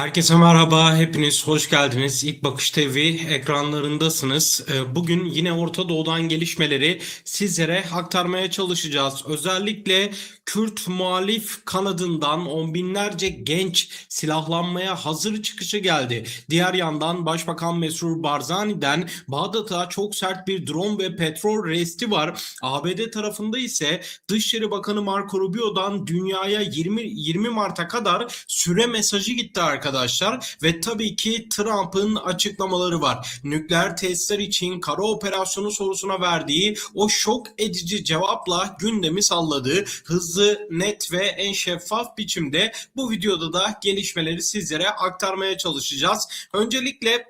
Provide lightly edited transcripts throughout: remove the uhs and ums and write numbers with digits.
Herkese merhaba, hepiniz hoş geldiniz. İlk Bakış TV ekranlarındasınız. Bugün yine Orta Doğu'dan gelişmeleri sizlere aktarmaya çalışacağız. Özellikle Kürt muhalif kanadından on binlerce genç silahlanmaya hazır çıkışı geldi. Diğer yandan Başbakan Mesrur Barzani'den Bağdat'a çok sert bir drone ve petrol resti var. ABD tarafında ise Dışişleri Bakanı Marco Rubio'dan dünyaya 20 Mart'a kadar süre mesajı gitti arkadaşlar ve tabii ki Trump'ın açıklamaları var. Nükleer testler için kara operasyonu sorusuna verdiği o şok edici cevapla gündemi salladı. Hızlı, net ve en şeffaf biçimde bu videoda da gelişmeleri sizlere aktarmaya çalışacağız. Öncelikle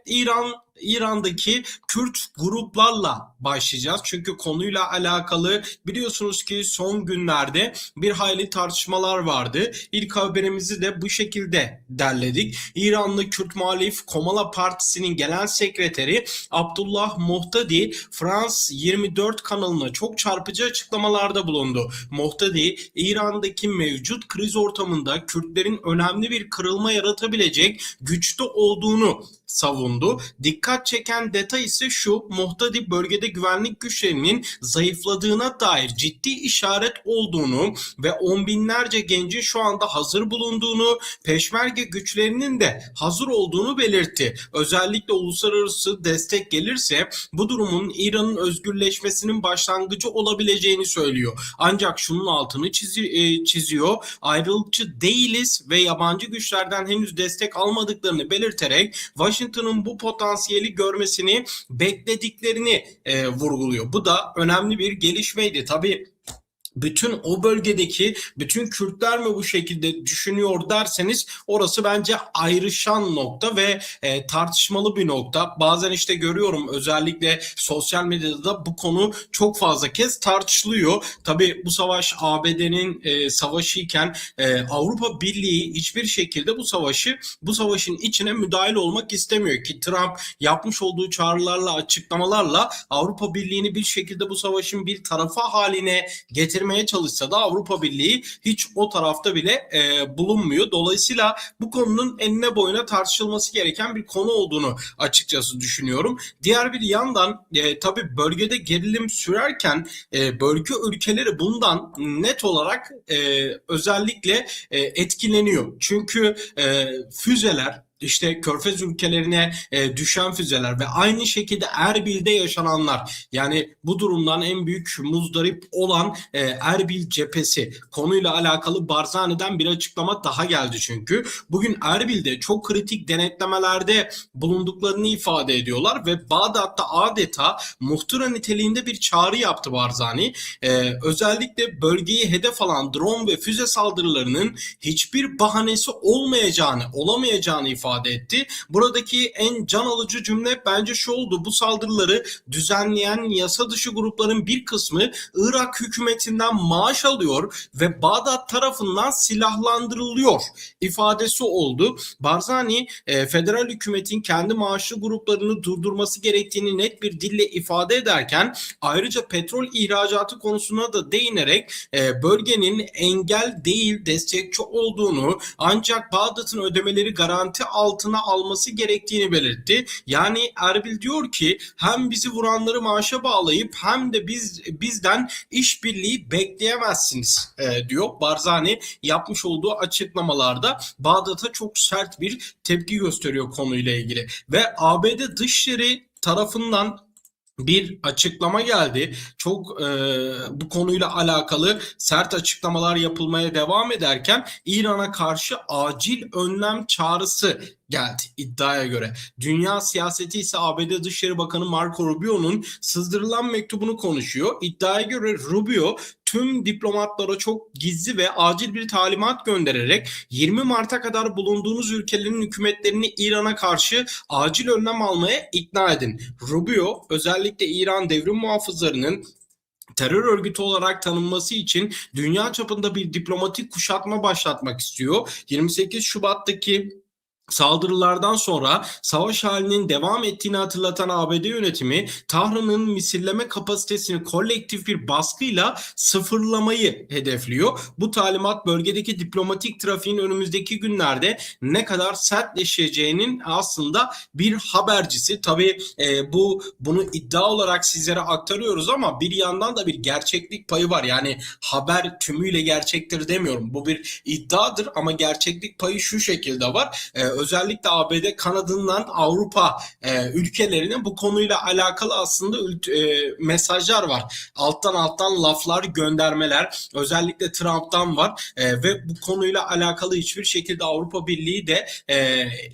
İran'daki Kürt gruplarla başlayacağız. Çünkü konuyla alakalı biliyorsunuz ki son günlerde bir hayli tartışmalar vardı. İlk haberimizi de bu şekilde derledik. İranlı Kürt muhalif Komala Partisi'nin genel sekreteri Abdullah Mohtadi France 24 kanalına çok çarpıcı açıklamalarda bulundu. Mohtadi, İran'daki mevcut kriz ortamında Kürtlerin önemli bir kırılma yaratabilecek güçte olduğunu savundu. Dikkat çeken detay ise şu: Mohtadi bölgede güvenlik güçlerinin zayıfladığına dair ciddi işaret olduğunu ve on binlerce gencin şu anda hazır bulunduğunu, peşmerge güçlerinin de hazır olduğunu belirtti. Özellikle uluslararası destek gelirse bu durumun İran'ın özgürleşmesinin başlangıcı olabileceğini söylüyor. Ancak şunun altını çiziyor. Ayrılıkçı değiliz ve yabancı güçlerden henüz destek almadıklarını belirterek Washington'ın bu potansiyeli görmesini beklediklerini vurguluyor. Bu da önemli bir gelişmeydi. Tabii bütün o bölgedeki bütün Kürtler mi bu şekilde düşünüyor derseniz orası bence ayrışan nokta ve tartışmalı bir nokta. Bazen işte görüyorum, özellikle sosyal medyada bu konu çok fazla kez tartışılıyor. Tabii bu savaş ABD'nin savaşı iken Avrupa Birliği hiçbir şekilde bu savaşın içine müdahil olmak istemiyor ki Trump yapmış olduğu çağrılarla, açıklamalarla Avrupa Birliği'ni bir şekilde bu savaşın bir tarafı haline getirmeye çalışsa da Avrupa Birliği hiç o tarafta bile bulunmuyor. Dolayısıyla bu konunun enine boyuna tartışılması gereken bir konu olduğunu açıkçası düşünüyorum. Diğer bir yandan tabii bölgede gerilim sürerken bölge ülkeleri bundan net olarak özellikle etkileniyor. Çünkü füzeler, işte Körfez ülkelerine düşen füzeler ve aynı şekilde Erbil'de yaşananlar, yani bu durumdan en büyük muzdarip olan Erbil cephesi konuyla alakalı Barzani'den bir açıklama daha geldi çünkü. Bugün Erbil'de çok kritik denetlemelerde bulunduklarını ifade ediyorlar ve Bağdat'ta adeta muhtıra niteliğinde bir çağrı yaptı Barzani. Özellikle bölgeyi hedef alan drone ve füze saldırılarının hiçbir bahanesi olamayacağını ifade etti. Buradaki en can alıcı cümle bence şu oldu: bu saldırıları düzenleyen yasa dışı grupların bir kısmı Irak hükümetinden maaş alıyor ve Bağdat tarafından silahlandırılıyor ifadesi oldu. Barzani, federal hükümetin kendi maaşlı gruplarını durdurması gerektiğini net bir dille ifade ederken ayrıca petrol ihracatı konusuna da değinerek bölgenin engel değil destekçi olduğunu, ancak Bağdat'ın ödemeleri garanti altına alması gerektiğini belirtti. Yani Erbil diyor ki hem bizi vuranları maaşa bağlayıp hem de bizden işbirliği bekleyemezsiniz diyor. Barzani yapmış olduğu açıklamalarda Bağdat'a çok sert bir tepki gösteriyor konuyla ilgili ve ABD Dışişleri tarafından bir açıklama geldi. Çok bu konuyla alakalı sert açıklamalar yapılmaya devam ederken İran'a karşı acil önlem çağrısı geldi iddiaya göre. Dünya siyaseti ise ABD Dışişleri Bakanı Marco Rubio'nun sızdırılan mektubunu konuşuyor. İddiaya göre Rubio tüm diplomatlara çok gizli ve acil bir talimat göndererek 20 Mart'a kadar bulunduğunuz ülkelerin hükümetlerini İran'a karşı acil önlem almaya ikna edin. Rubio özellikle İran devrim muhafızlarının terör örgütü olarak tanınması için dünya çapında bir diplomatik kuşatma başlatmak istiyor. 28 Şubat'taki Saldırılardan sonra savaş halinin devam ettiğini hatırlatan ABD yönetimi Tahran'ın misilleme kapasitesini kolektif bir baskıyla sıfırlamayı hedefliyor. Bu talimat bölgedeki diplomatik trafiğin önümüzdeki günlerde ne kadar sertleşeceğinin aslında bir habercisi. Tabii bunu iddia olarak sizlere aktarıyoruz ama bir yandan da bir gerçeklik payı var. Yani haber tümüyle gerçektir demiyorum. Bu bir iddiadır ama gerçeklik payı şu şekilde var. Özellikle ABD kanadından Avrupa ülkelerine bu konuyla alakalı aslında mesajlar var. Alttan laflar, göndermeler özellikle Trump'tan var ve bu konuyla alakalı hiçbir şekilde Avrupa Birliği de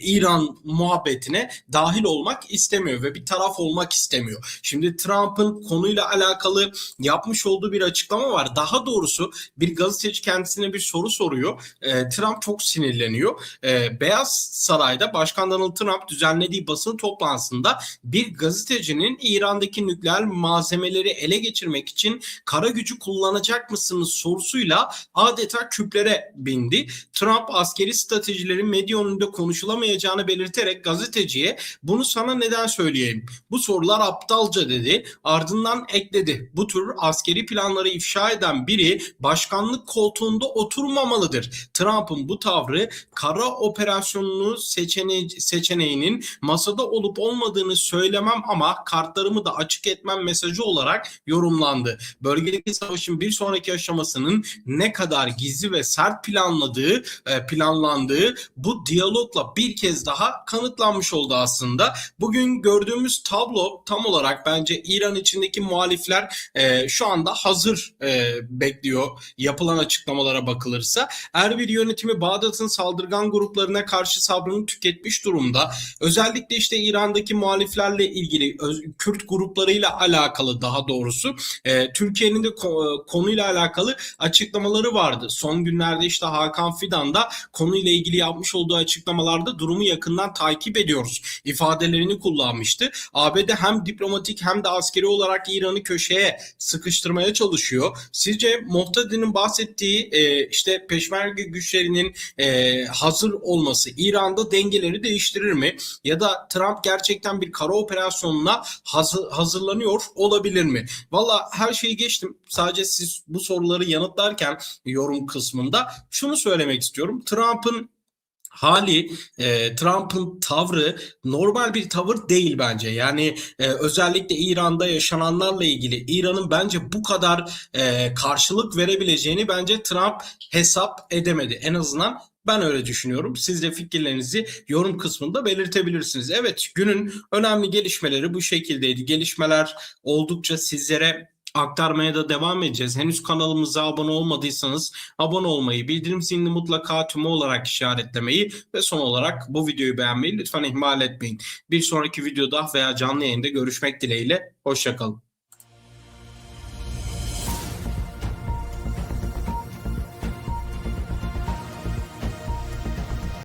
İran muhabbetine dahil olmak istemiyor ve bir taraf olmak istemiyor. Şimdi Trump'ın konuyla alakalı yapmış olduğu bir açıklama var. Daha doğrusu bir gazeteci kendisine bir soru soruyor. Trump çok sinirleniyor. Beyaz Saray'da Başkan Donald Trump düzenlediği basın toplantısında bir gazetecinin İran'daki nükleer malzemeleri ele geçirmek için kara gücü kullanacak mısınız sorusuyla adeta küplere bindi. Trump askeri stratejilerin medya önünde konuşulamayacağını belirterek gazeteciye bunu sana neden söyleyeyim? Bu sorular aptalca dedi. Ardından ekledi. Bu tür askeri planları ifşa eden biri başkanlık koltuğunda oturmamalıdır. Trump'ın bu tavrı kara operasyonunu seçeneğinin masada olup olmadığını söylemem ama kartlarımı da açık etmem mesajı olarak yorumlandı. Bölgedeki savaşın bir sonraki aşamasının ne kadar gizli ve sert planlandığı bu diyalogla bir kez daha kanıtlanmış oldu aslında. Bugün gördüğümüz tablo tam olarak bence İran içindeki muhalifler şu anda hazır bekliyor yapılan açıklamalara bakılırsa. Erbil yönetimi Bağdat'ın saldırgan gruplarına karşı sabrını tüketmiş durumda. Özellikle işte İran'daki muhaliflerle ilgili Kürt gruplarıyla alakalı daha doğrusu Türkiye'nin de konuyla alakalı açıklamaları vardı. Son günlerde işte Hakan Fidan da konuyla ilgili yapmış olduğu açıklamalarda durumu yakından takip ediyoruz ifadelerini kullanmıştı. ABD hem diplomatik hem de askeri olarak İran'ı köşeye sıkıştırmaya çalışıyor. Sizce Mohtadi'nin bahsettiği işte peşmerge güçlerinin hazır olması İran'da dengeleri değiştirir mi? Ya da Trump gerçekten bir kara operasyonuna hazırlanıyor olabilir mi? Valla her şeyi geçtim. Sadece siz bu soruları yanıtlarken yorum kısmında şunu söylemek istiyorum. Trump'ın tavrı normal bir tavır değil bence. Yani özellikle İran'da yaşananlarla ilgili İran'ın bence bu kadar karşılık verebileceğini bence Trump hesap edemedi. En azından ben öyle düşünüyorum. Siz de fikirlerinizi yorum kısmında belirtebilirsiniz. Evet, günün önemli gelişmeleri bu şekildeydi. Gelişmeler oldukça sizlere aktarmaya da devam edeceğiz. Henüz kanalımıza abone olmadıysanız abone olmayı, bildirim zilini mutlaka tümü olarak işaretlemeyi ve son olarak bu videoyu beğenmeyi lütfen ihmal etmeyin. Bir sonraki videoda veya canlı yayında görüşmek dileğiyle. Hoşça kalın.